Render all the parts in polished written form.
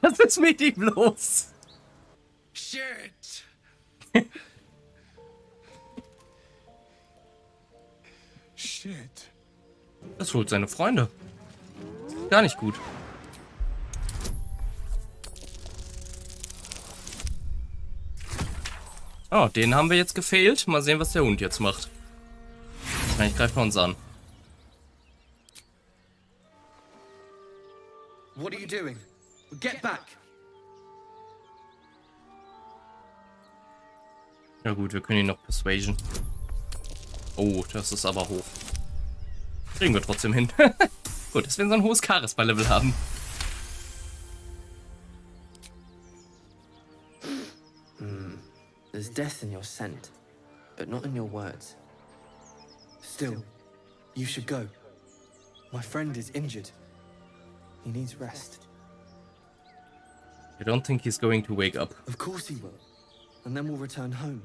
Was ist mit ihm los? Shit! Shit. Das holt seine Freunde. Gar nicht gut. Oh, den haben wir jetzt gefailt. Mal sehen, was der Hund jetzt macht. Wahrscheinlich greift er uns an. What are you doing? Get back! Ja gut, wir können ihn noch persuasion. Oh, das ist aber hoch. Kriegen wir trotzdem hin. Gut, dass wir so ein hohes Charisma-Level haben. There's death in your scent, but not in your words. Still, you should go. My friend is injured. He needs rest. I don't think he's going to wake up. Of course he will. And then we'll return home.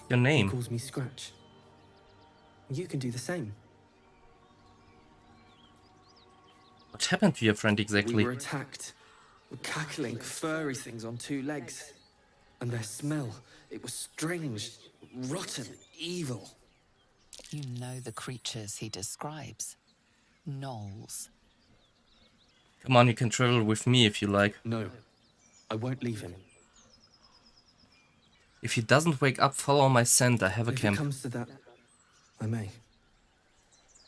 Your He name? calls me Scratch. You can do the same. What happened to your friend We exactly? were attacked. Cackling, furry things on two legs. And their smell, it was strange, rotten, evil. You know the creatures he describes. Gnolls. Come on, you can travel with me if you like. No, I won't leave him. If he doesn't wake up, follow my scent. I have a If it camp. comes to that, I may.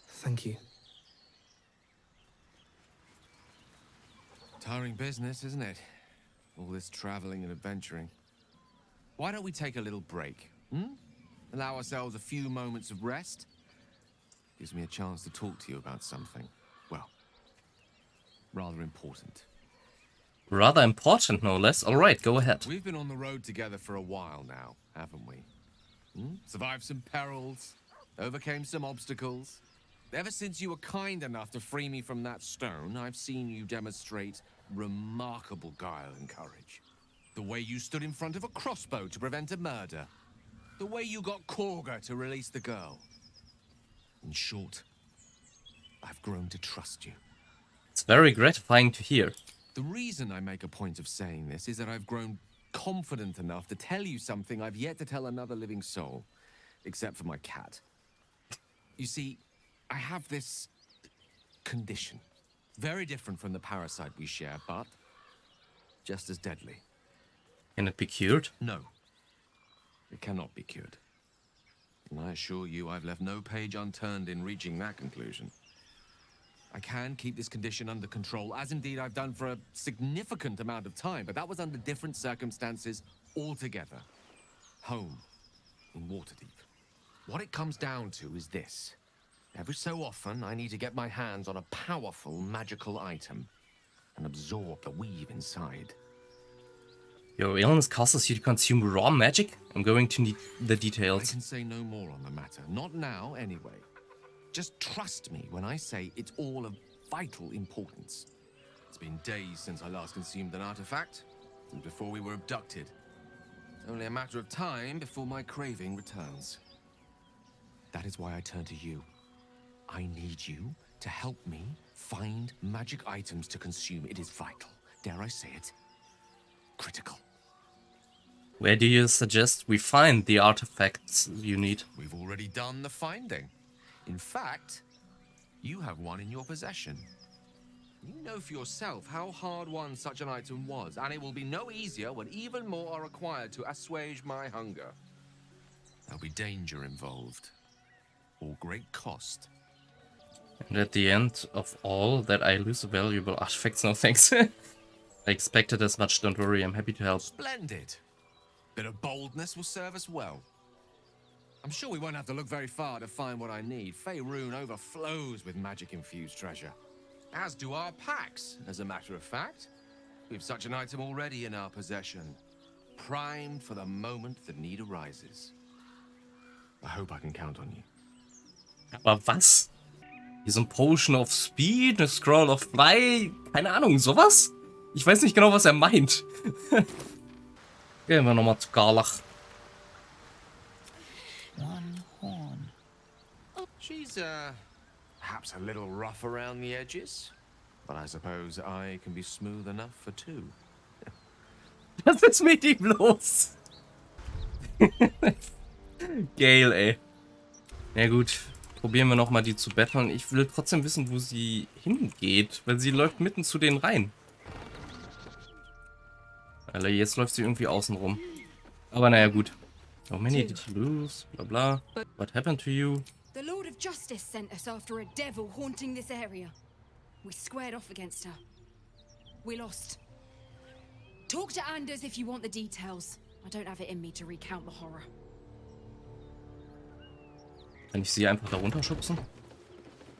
Thank you. Tiring business, isn't it? All this traveling and adventuring. Why don't we take a little break? Allow ourselves a few moments of rest? Gives me a chance to talk to you about something, well, rather important. Rather important, no less. Alright, go ahead. We've been on the road together for a while now, haven't we? Survived some perils, overcame some obstacles. Ever since you were kind enough to free me from that stone, I've seen you demonstrate remarkable guile and courage. The way you stood in front of a crossbow to prevent a murder. The way you got Korga to release the girl. In short, I've grown to trust you. It's very gratifying to hear. The reason I make a point of saying this is that I've grown confident enough to tell you something I've yet to tell another living soul, except for my cat. You see, I have this condition. Very different from the parasite we share, but just as deadly. Can it be cured? No, it cannot be cured. And I assure you I've left no page unturned in reaching that conclusion. I can keep this condition under control, as indeed I've done for a significant amount of time, but that was under different circumstances altogether. Home, in Waterdeep. What it comes down to is this. Every so often, I need to get my hands on a powerful magical item and absorb the weave inside. Your illness causes you to consume raw magic? I'm going to need the I details. can say no more on the matter. Not now, anyway. Just trust me when I say it's all of vital importance. It's been days since I last consumed an artifact, since before we were abducted. It's only a matter of time before my craving returns. That is why I turn to you. I need you to help me find magic items to consume. It is vital. Dare I say it? Critical. Where do you suggest we find the artifacts you need? We've already done the finding. In fact, you have one in your possession. You know for yourself how hard-won such an item was, and it will be no easier when even more are required to assuage my hunger. There'll be danger involved, or great cost. And at the end of all that, I lose valuable artifacts. No thanks. I expected as much, don't worry, I'm happy to help. Splendid. Bit of boldness will serve us well. I'm sure we won't have to look very far to find what I need. Faerun overflows with magic-infused treasure. As do our packs, as a matter of fact. We've such an item already in our possession. Primed for the moment the need arises. I hope I can count on you. Aber was? Hier so ein Potion of Speed, eine Scroll of Fly, keine Ahnung, sowas? Ich weiß nicht genau, was er meint. Gehen wir nochmal zu Garlach. One horn. She's, perhaps a little rough around the edges. But I suppose I can be smooth enough for two. Was ist mit ihm los? Gale, ey. Na gut, probieren wir nochmal die zu betteln. Ich will trotzdem wissen, wo sie hingeht, weil sie läuft mitten zu denen rein. Alter, jetzt läuft sie irgendwie außen rum. Aber naja, gut. How many did you lose? Bla bla. What happened to you? The Lord of Justice sent us after a devil haunting this area. We squared off against her. We lost. Talk to Anders if you want the details. I don't have it in me to recount the horror. Kann ich sie einfach da runterschubsen?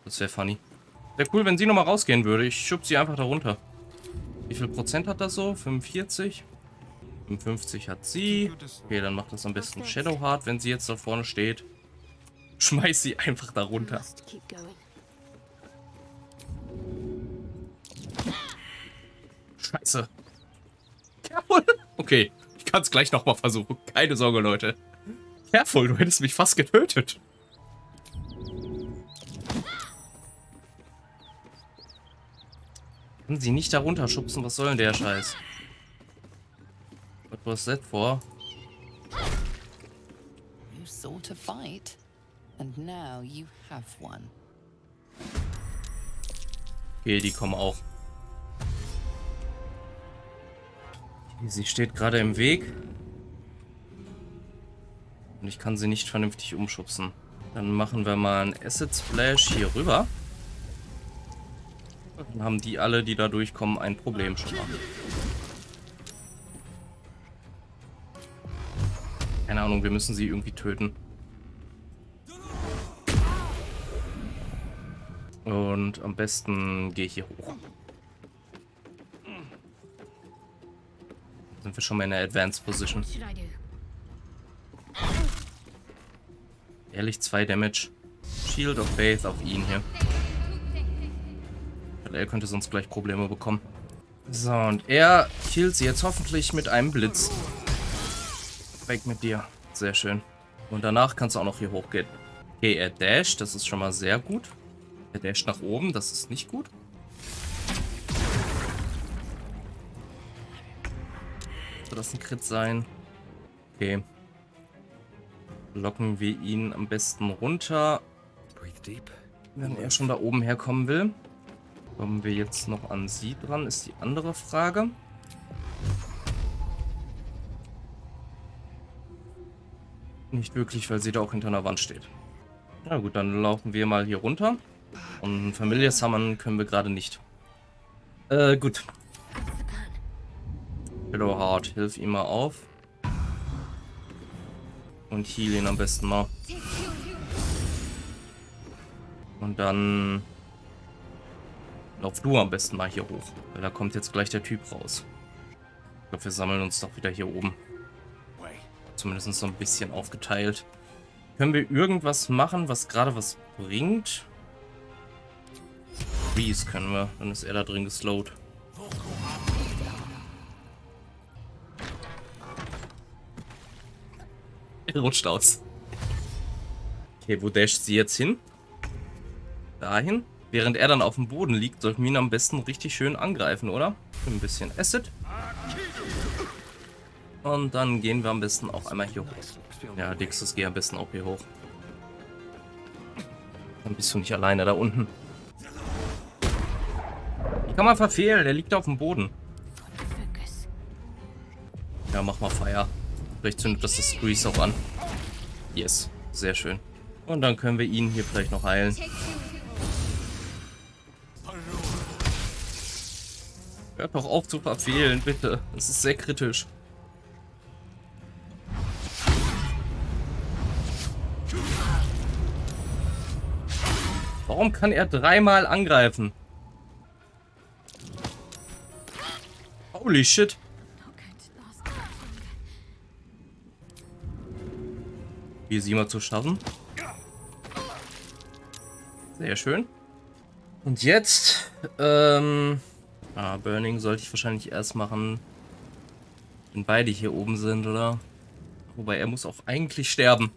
Das wäre funny. Wäre cool, wenn sie nochmal rausgehen würde. Ich schub sie einfach da runter. Wie viel Prozent hat das so? 45? 55 hat sie. Okay, dann macht das am besten Shadowheart, wenn sie jetzt da vorne steht. Schmeiß sie einfach da runter. Scheiße. Careful. Okay, ich kann es gleich nochmal versuchen. Keine Sorge, Leute. Careful, du hättest mich fast getötet. Kann sie nicht da runterschubsen? Was soll denn der Scheiß? What was that for? You sought a fight, and now you have one. Okay, die kommen auch. Sie steht gerade im Weg. Und ich kann sie nicht vernünftig umschubsen. Dann machen wir mal einen Acid Splash hier rüber. Dann haben die alle, die da durchkommen, ein Problem schon mal. Keine Ahnung, wir müssen sie irgendwie töten. Und am besten gehe ich hier hoch. Sind wir schon mal in der Advanced Position. Ehrlich, 2 Damage. Shield of Faith auf ihn hier. Weil er könnte sonst gleich Probleme bekommen. So, und er killt sie jetzt hoffentlich mit einem Blitz. Weg mit dir. Sehr schön. Und danach kannst du auch noch hier hochgehen. Okay, er dasht, das ist schon mal sehr gut. Er dasht nach oben, das ist nicht gut. Soll das ein Crit sein? Okay. Locken wir ihn am besten runter. Wenn er schon da oben herkommen will. Kommen wir jetzt noch an sie dran, ist die andere Frage. Nicht wirklich, weil sie da auch hinter einer Wand steht. Na gut, dann laufen wir mal hier runter. Und Familiar Summon können wir gerade nicht. Gut. Hello Heart, hilf ihm mal auf. Und heal ihn am besten mal. Und dann lauf du am besten mal hier hoch. Weil da kommt jetzt gleich der Typ raus. Ich glaube, wir sammeln uns doch wieder hier oben. Zumindest so ein bisschen aufgeteilt. Können wir irgendwas machen, was gerade was bringt? Freeze können wir. Dann ist er da drin geslowt. Er rutscht aus. Okay, wo dasht sie jetzt hin? Dahin. Während er dann auf dem Boden liegt, sollten wir ihn am besten richtig schön angreifen, oder? Ein bisschen Acid. Und dann gehen wir am besten auch einmal hier hoch. Ja, Dixus, geh am besten auch hier hoch. Dann bist du nicht alleine da unten. Die kann man verfehlen, der liegt auf dem Boden. Ja, mach mal Feuer. Vielleicht zündet das Squeeze auch an. Yes, sehr schön. Und dann können wir ihn hier vielleicht noch heilen. Hört doch auf zu verfehlen, bitte. Das ist sehr kritisch. Warum kann er 3-mal angreifen? Holy shit. Hier sie mal zu schaffen. Sehr schön. Und jetzt, Burning sollte ich wahrscheinlich erst machen, wenn beide hier oben sind, oder? Wobei, er muss auch eigentlich sterben.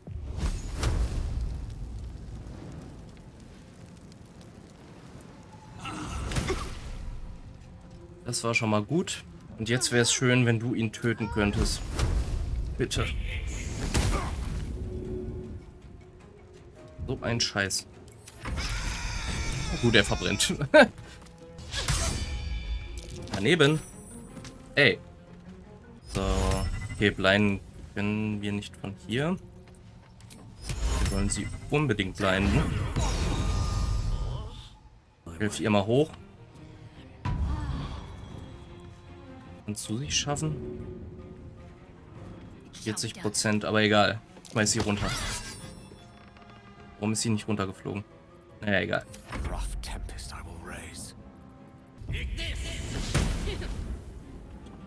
Das war schon mal gut. Und jetzt wäre es schön, wenn du ihn töten könntest. Bitte. So ein Scheiß. Gut, er verbrennt. Daneben. Ey. So. Okay, blinden können wir nicht von hier. Wir wollen sie unbedingt blinden. Hilf ihr mal hoch. Kannst du sie schaffen? 40%, aber egal. Ich schmeiß sie runter. Warum ist sie nicht runtergeflogen? Naja, egal.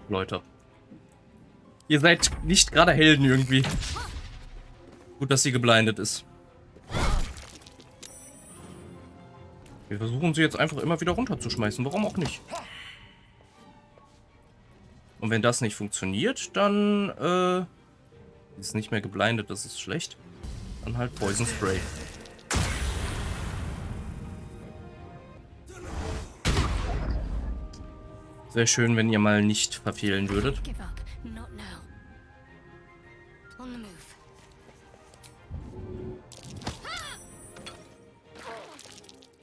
Leute. Ihr seid nicht gerade Helden irgendwie. Gut, dass sie geblindet ist. Wir versuchen sie jetzt einfach immer wieder runterzuschmeißen. Warum auch nicht? Und wenn das nicht funktioniert, dann ist nicht mehr geblindet, das ist schlecht. Dann halt Poison Spray. Sehr schön, wenn ihr mal nicht verfehlen würdet.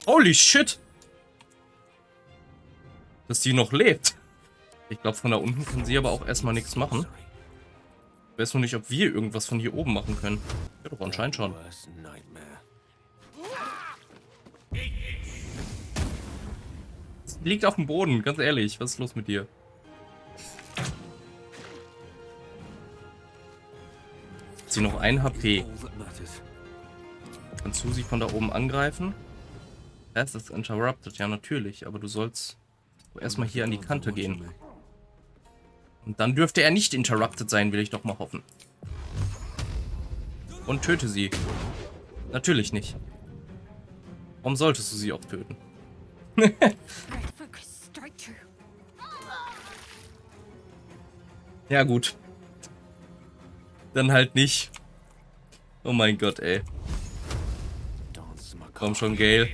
Holy shit! Dass die noch lebt. Ich glaube, von da unten kann sie aber auch erstmal nichts machen. Ich weiß nur nicht, ob wir irgendwas von hier oben machen können. Ja, doch, anscheinend schon. Es liegt auf dem Boden, ganz ehrlich. Was ist los mit dir? Hat sie noch 1 HP. Kannst du sie von da oben angreifen? Das ist interrupted, ja natürlich. Aber du sollst erstmal hier an die Kante gehen. Und dann dürfte er nicht interrupted sein, will ich doch mal hoffen. Und töte sie. Natürlich nicht. Warum solltest du sie auch töten? Ja gut. Dann halt nicht. Oh mein Gott, ey. Komm schon, Gale.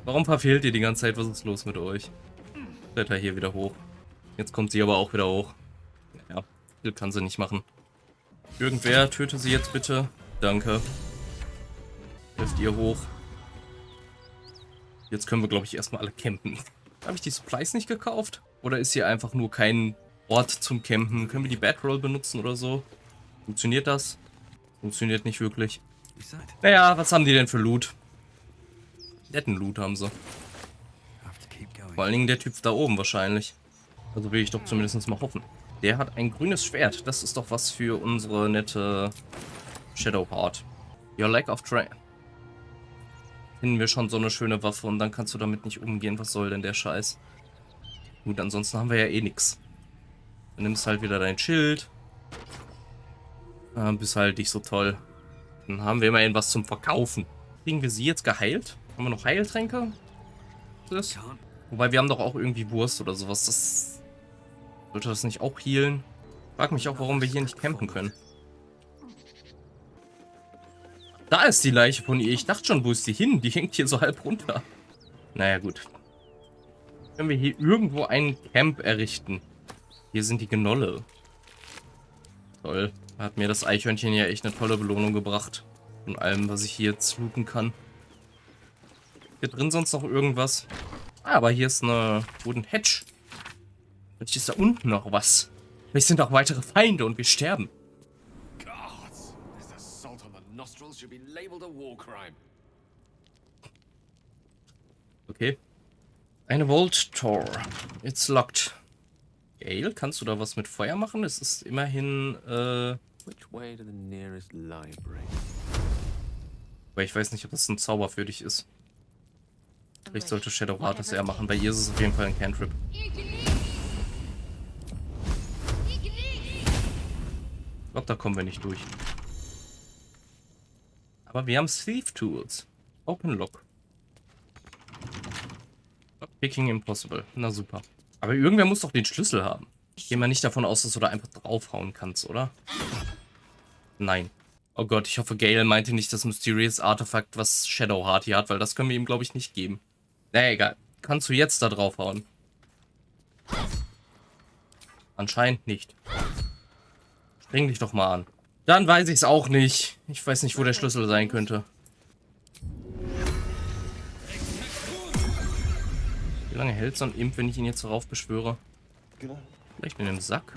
Warum verfehlt ihr die ganze Zeit? Was ist los mit euch? Kletter hier wieder hoch. Jetzt kommt sie aber auch wieder hoch. Ja, viel kann sie nicht machen. Irgendwer, töte sie jetzt bitte. Danke. Hilft ihr hoch. Jetzt können wir, glaube ich, erstmal alle campen. Habe ich die Supplies nicht gekauft? Oder ist hier einfach nur kein Ort zum Campen? Können wir die Bedroll benutzen oder so? Funktioniert das? Funktioniert nicht wirklich. Naja, was haben die denn für Loot? Netten Loot haben sie. Vor allen Dingen der Typ da oben wahrscheinlich. Also will ich doch zumindest mal hoffen. Der hat ein grünes Schwert. Das ist doch was für unsere nette Shadowheart. Your lack of train. Finden wir schon so eine schöne Waffe und dann kannst du damit nicht umgehen. Was soll denn der Scheiß? Gut, ansonsten haben wir ja eh nichts. Dann nimmst halt wieder dein Schild. Bist halt nicht so toll. Dann haben wir immerhin was zum Verkaufen. Kriegen wir sie jetzt geheilt? Haben wir noch Heiltränke? Das? Wobei wir haben doch auch irgendwie Wurst oder sowas. Das sollte das nicht auch healen? Frag mich auch, warum wir hier nicht campen können. Da ist die Leiche von ihr. Ich dachte schon, wo ist die hin? Die hängt hier so halb runter. Naja, gut. Können wir hier irgendwo ein Camp errichten? Hier sind die Gnolle. Toll. Hat mir das Eichhörnchen ja echt eine tolle Belohnung gebracht. Von allem, was ich hier jetzt looten kann. Hier drin sonst noch irgendwas? Ah, aber hier ist eine Wooden Hedge. Vielleicht ist da unten noch was. Vielleicht sind auch weitere Feinde und wir sterben. Okay. Eine Vault Door. It's locked. Gale, kannst du da was mit Feuer machen? Es ist immerhin, Which way to the nearest library? weil ich weiß nicht, ob das ein Zauber für dich ist. Vielleicht sollte Shadowheart das eher machen. Bei ihr ist es auf jeden Fall ein Cantrip. Ich glaube, da kommen wir nicht durch. Aber wir haben Thief Tools. Open Lock. Picking impossible. Na super. Aber irgendwer muss doch den Schlüssel haben. Ich gehe mal nicht davon aus, dass du da einfach draufhauen kannst, oder? Nein. Oh Gott, ich hoffe, Gale meinte nicht das Mysterious Artefakt, was Shadowheart hier hat, weil das können wir ihm, glaube ich, nicht geben. Naja, egal. Kannst du jetzt da draufhauen? Anscheinend nicht. Spring dich doch mal an. Dann weiß ich es auch nicht. Ich weiß nicht, wo der Schlüssel sein könnte. Wie lange hält so ein Imp, wenn ich ihn jetzt darauf beschwöre? Vielleicht in den Sack?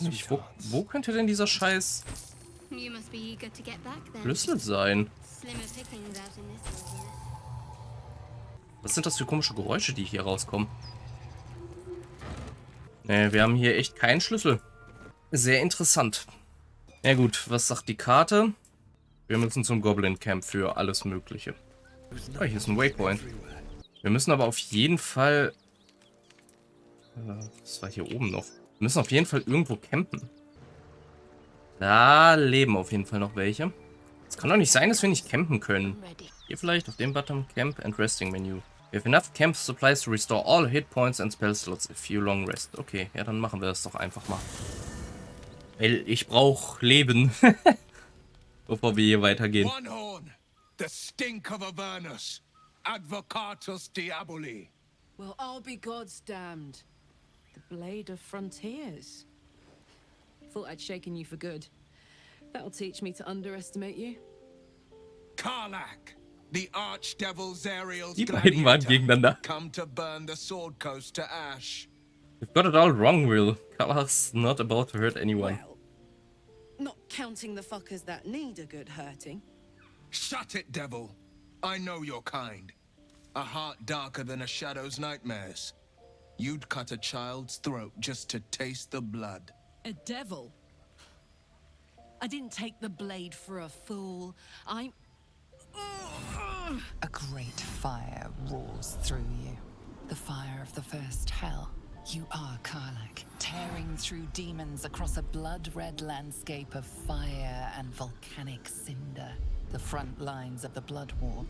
Nicht, wo könnte denn dieser scheiß Schlüssel sein? Was sind das für komische Geräusche, die hier rauskommen? Ne, wir haben hier echt keinen Schlüssel. Sehr interessant. Ja gut, was sagt die Karte? Wir müssen zum Goblin Camp für alles Mögliche. Oh, hier ist ein Waypoint. Wir müssen aber auf jeden Fall... was war hier oben noch? Wir müssen auf jeden Fall irgendwo campen. Da leben auf jeden Fall noch welche. Es kann doch nicht sein, dass wir nicht campen können. Hier vielleicht auf dem Button Camp and Resting Menu. We have enough camp supplies to restore all hit points and spell slots if you long rest. Okay, ja, dann machen wir das doch einfach mal. Weil ich brauche Leben. Bevor wir hier weitergehen. One horn, the stink of Avernus, advocatus diaboli. Well, I'll be God's damned. The blade of frontiers. Thought I'd shaken you for good. That'll teach me to underestimate you. Karlach, the archdevil Zariel's Die beiden waren gegeneinander. come to burn the sword coast to ash. You've got it all wrong, Will. Karlach's not about to hurt anyone. Well, not counting the fuckers that need a good hurting. Shut it, devil. I know your kind. A heart darker than a shadow's nightmares. You'd cut a child's throat just to taste the blood. A devil? I didn't take the blade for a fool. I'm... A great fire roars through you. The fire of the first hell. You are Karlach, tearing through demons across a blood-red landscape of fire and volcanic cinder. The front lines of the blood war.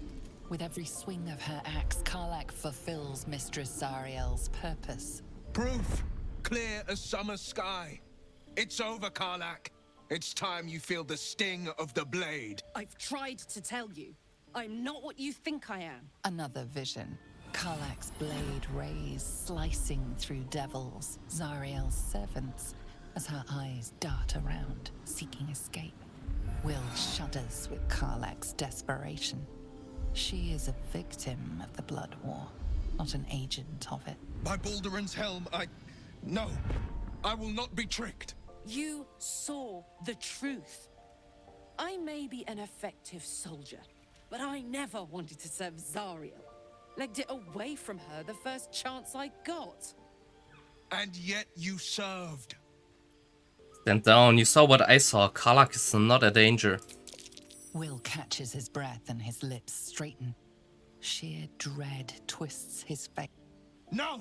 With every swing of her axe, Karlach fulfills Mistress Zariel's purpose. Proof, clear as summer sky. It's over, Karlach. It's time you feel the sting of the blade. I've tried to tell you. I'm not what you think I am. Another vision. Karlach's blade rays slicing through devils, Zariel's servants, as her eyes dart around, seeking escape. Will shudders with Karlach's desperation. She is a victim of the blood war, not an agent of it. By Balduran's helm, No, I will not be tricked. You saw the truth. I may be an effective soldier, but I never wanted to serve Zariel. Legged it away from her the first chance I got. And yet you served. Stand down. You saw what I saw. Karlach is not a danger. Will catches his breath and his lips straighten. Sheer dread twists his face. No!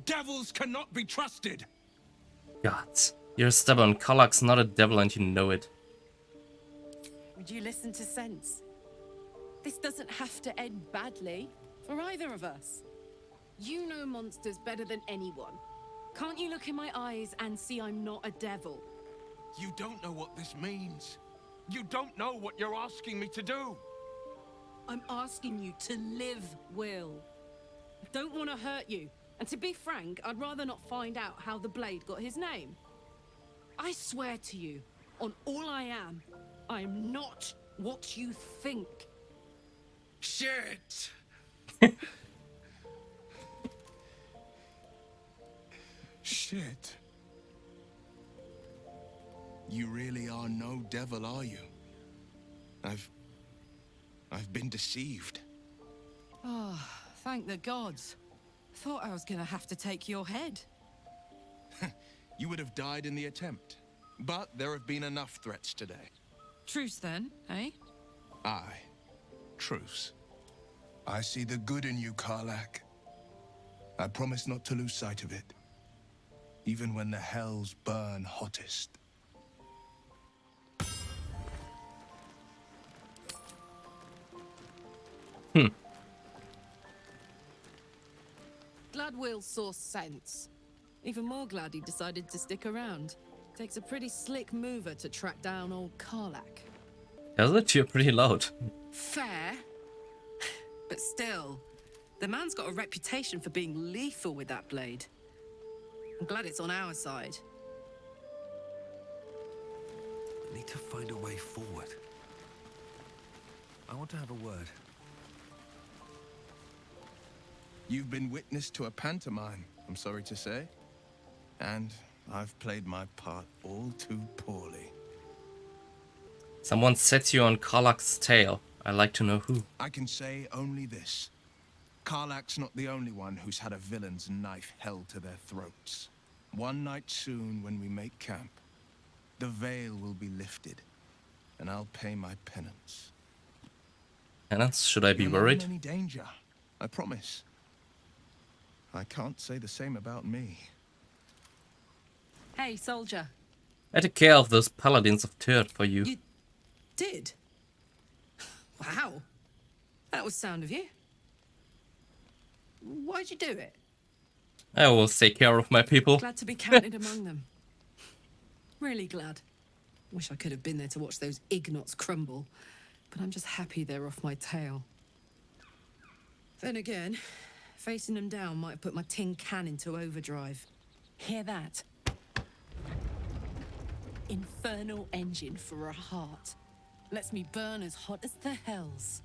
Devils cannot be trusted! God. You're stubborn. Karlach's not a devil and you know it. Would you listen to sense? This doesn't have to end badly for either of us. You know monsters better than anyone. Can't you look in my eyes and see I'm not a devil? You don't know what this means. You don't know what you're asking me to do. I'm asking you to live, Will. I don't want to hurt you. And to be frank, I'd rather not find out how the blade got his name. I swear to you, on all I am not what you think. Shit! Shit. You really are no devil, are you? I've been deceived. Oh, thank the gods. Thought I was gonna have to take your head. You would have died in the attempt. But there have been enough threats today. Truce then, eh? Aye. Truce. I see the good in you, Karlach. I promise not to lose sight of it. Even when the hells burn hottest. Glad Will saw sense. Even more glad he decided to stick around. Takes a pretty slick mover to track down old Karlach. Does it? You're pretty loud. Fair. But still, The man's got a reputation for being lethal with that blade. I'm glad it's on our side. I need to find a way forward. I want to have a word. You've been witness to a pantomime, I'm sorry to say. And I've played my part all too poorly. Someone set you on Karlach's tail. I'd like to know who. I can say only this. Karlach's not the only one who's had a villain's knife held to their throats. One night soon, when we make camp, the veil will be lifted, and I'll pay my penance. Penance? Should I be You're not in worried? any danger, I promise. I can't say the same about me. Hey, soldier. I took care of those paladins of Tyrd for you. You did? Wow. That was sound of you. Why'd you do it? I will take care of my people. Glad to be counted among them. Really glad. Wish I could have been there to watch those ignots crumble, but I'm just happy they're off my tail. Then again, facing them down might have put my tin can into overdrive. Hear that? Infernal engine for a heart. Lets me burn as hot as the hells.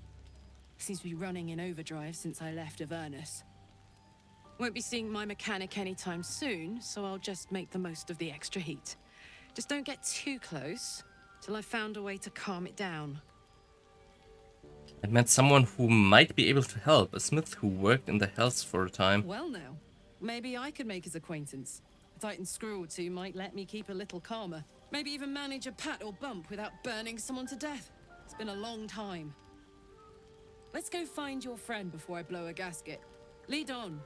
Seems to be running in overdrive since I left Avernus. Won't be seeing my mechanic anytime soon, so I'll just make the most of the extra heat. Just don't get too close, till I've found a way to calm it down. I met someone who might be able to help. A smith who worked in the hells for a time. Well now, maybe I could make his acquaintance. A Titan screw or two might let me keep a little calmer. Maybe even manage a pat or bump without burning someone to death. It's been a long time. Let's go find your friend before I blow a gasket. Lead on.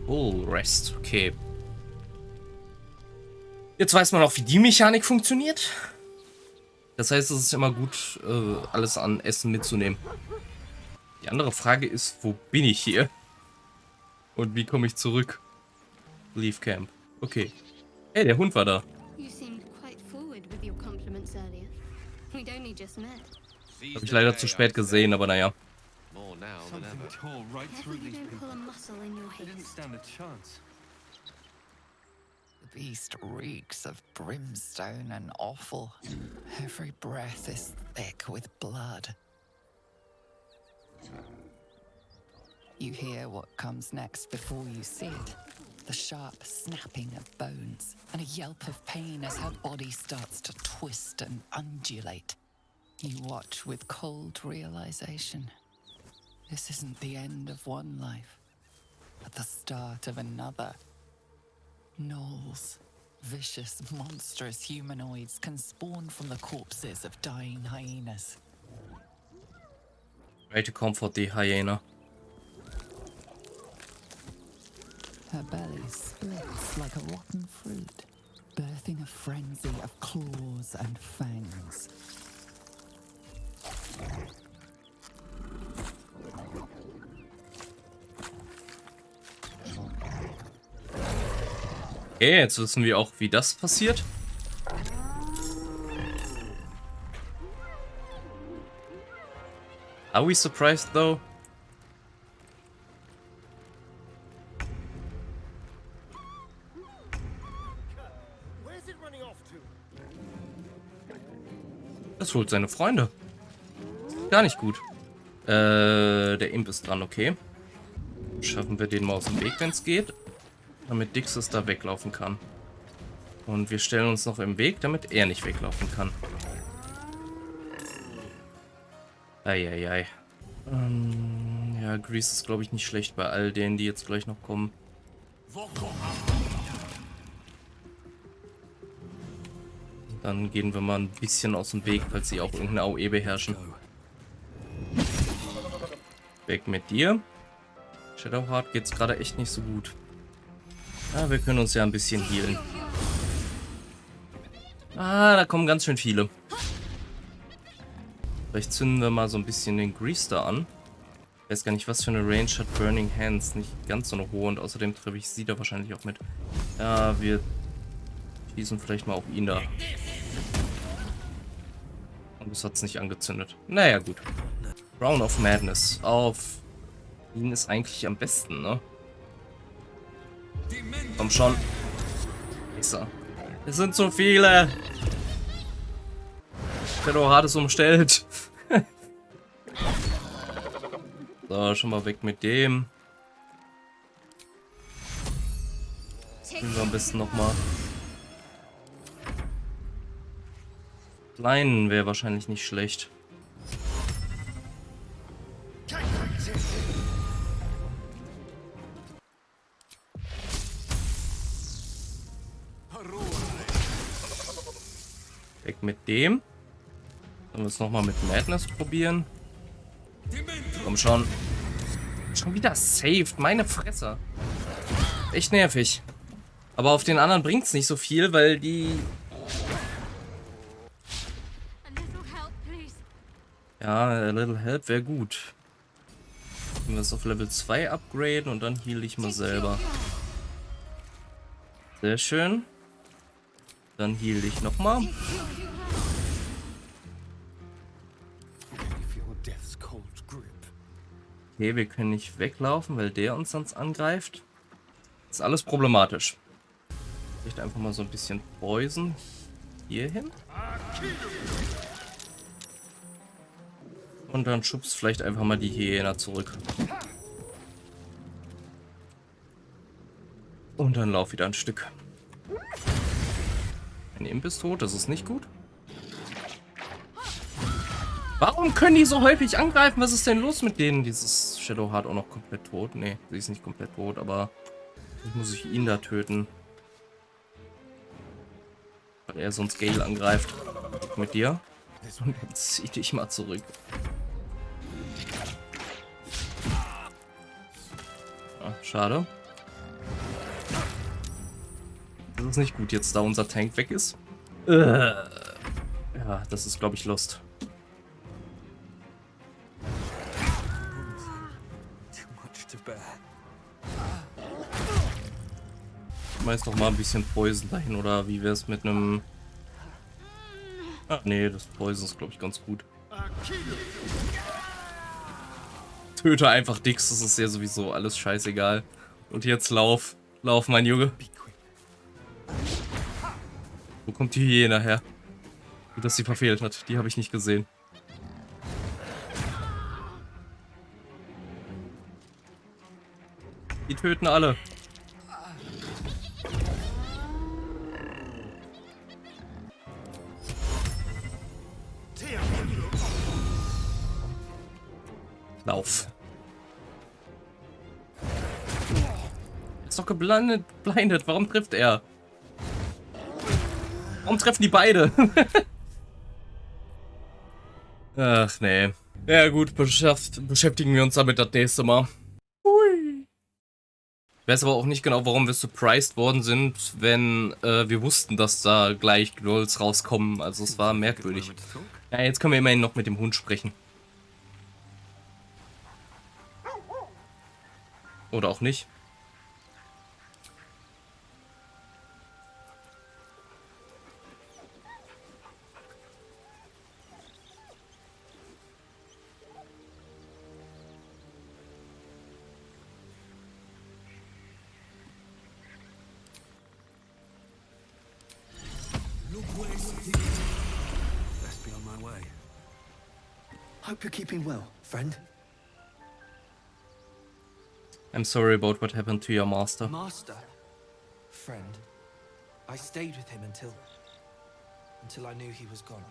Full rest, okay. Jetzt weiß man auch, wie die Mechanik funktioniert. Das heißt, es ist immer gut, alles an Essen mitzunehmen. Die andere Frage ist, wo bin ich hier? Und wie komme ich zurück? Leave Camp. Okay. Hey, der Hund war da. You seemed quite forward with your compliments earlier. We'd only just met. Habe ich leider zu spät gesehen, aber naja. More now than Something ever. tore right Careful through you these don't people. pull a muscle in your They didn't haste. stand a chance. The beast reeks of brimstone and offal. Every breath is thick with blood. You hear what comes next before you see it. The sharp snapping of bones and a yelp of pain as her body starts to twist and undulate. You watch with cold realization. This isn't the end of one life, but the start of another. Gnolls, vicious, monstrous humanoids can spawn from the corpses of dying hyenas. Try to comfort the hyena. Her belly splits like a rotten fruit, birthing a frenzy of claws and fangs. Okay, jetzt wissen wir auch, wie das passiert. Are we surprised though? Das holt seine Freunde. Gar nicht gut. Der Imp ist dran, okay. Schaffen wir den mal aus dem Weg, wenn es geht. Damit Dixis da weglaufen kann. Und wir stellen uns noch im Weg, damit er nicht weglaufen kann. Eieiei. Ja, Grease ist, glaube ich, nicht schlecht bei all denen, die jetzt gleich noch kommen. Dann gehen wir mal ein bisschen aus dem Weg, falls sie auch irgendeine AOE beherrschen. Weg mit dir. Shadowheart geht's gerade echt nicht so gut. Ja, wir können uns ja ein bisschen healen. Ah, da kommen ganz schön viele. Vielleicht zünden wir mal so ein bisschen den Grease da an. Ich weiß gar nicht, was für eine Range hat Burning Hands. Nicht ganz so eine hohe und außerdem treffe ich sie da wahrscheinlich auch mit. Ja, wir schießen vielleicht mal auf ihn da. Und das hat es nicht angezündet. Naja, gut. Crown of Madness. Auf Ihnen ist eigentlich am besten, ne? Komm schon. So. Es sind so viele. Shadowheart ist umstellt. So, schon mal weg mit dem. Nehmen wir am besten nochmal. Kleinen wäre wahrscheinlich nicht schlecht. Weg mit dem. Sollen wir es nochmal mit Madness probieren? Komm schon. Schon wieder saved, meine Fresse. Echt nervig. Aber auf den anderen bringt es nicht so viel, weil die... Ja, a little help wäre gut. Wenn wir es auf Level 2 upgraden und dann heal ich mal selber. Sehr schön. Dann heal ich nochmal. Okay, wir können nicht weglaufen, weil der uns sonst angreift. Ist alles problematisch. Vielleicht einfach mal so ein bisschen Poison hier hin. Und dann schubst vielleicht einfach mal die Hyänen zurück. Und dann lauf wieder ein Stück. Ein Imp ist tot, das ist nicht gut. Warum können die so häufig angreifen? Was ist denn los mit denen? Dieses Shadowheart auch noch komplett tot. Nee, sie ist nicht komplett tot, aber jetzt muss ich ihn da töten. Weil er sonst Gale angreift. Mit dir. Und jetzt zieh dich mal zurück. Ah, schade. Das ist nicht gut jetzt, da unser Tank weg ist. Ja, das ist, glaube ich, Lost. Schmeiß doch mal ein bisschen Poison dahin, oder wie wäre es mit einem... Ah, nee, das Poison ist, glaube ich, ganz gut. Töte einfach Dix, das ist ja sowieso alles scheißegal. Und jetzt lauf. Lauf, mein Junge. Wo kommt die Hyäne her? Gut, dass sie verfehlt hat. Die habe ich nicht gesehen. Die töten alle. Lauf. Ist doch geblindet. Warum trifft er? Warum treffen die beide? Ach nee. Ja gut, beschäftigen wir uns damit das nächste Mal. Hui. Ich weiß aber auch nicht genau, warum wir surprised worden sind, wenn wir wussten, dass da gleich Gnolls rauskommen. Also es war merkwürdig. Ja, jetzt können wir immerhin noch mit dem Hund sprechen. Oder auch nicht. Best be on my way. Hope you're keeping well, friend. I'm sorry about what happened to your master. Master? Friend. I stayed with him until I knew he was gone.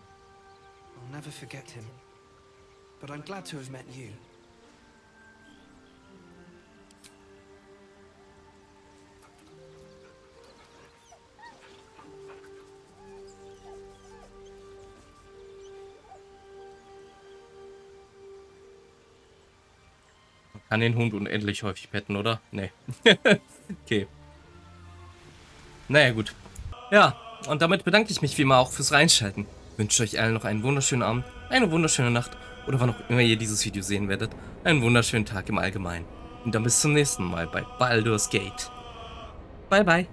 I'll never forget him. But I'm glad to have met you. Kann den Hund unendlich häufig petten, oder? Nee. Okay. Naja, gut. Ja, und damit bedanke ich mich wie immer auch fürs Reinschalten. Ich wünsche euch allen noch einen wunderschönen Abend, eine wunderschöne Nacht oder wann auch immer ihr dieses Video sehen werdet, einen wunderschönen Tag im Allgemeinen. Und dann bis zum nächsten Mal bei Baldur's Gate. Bye, bye.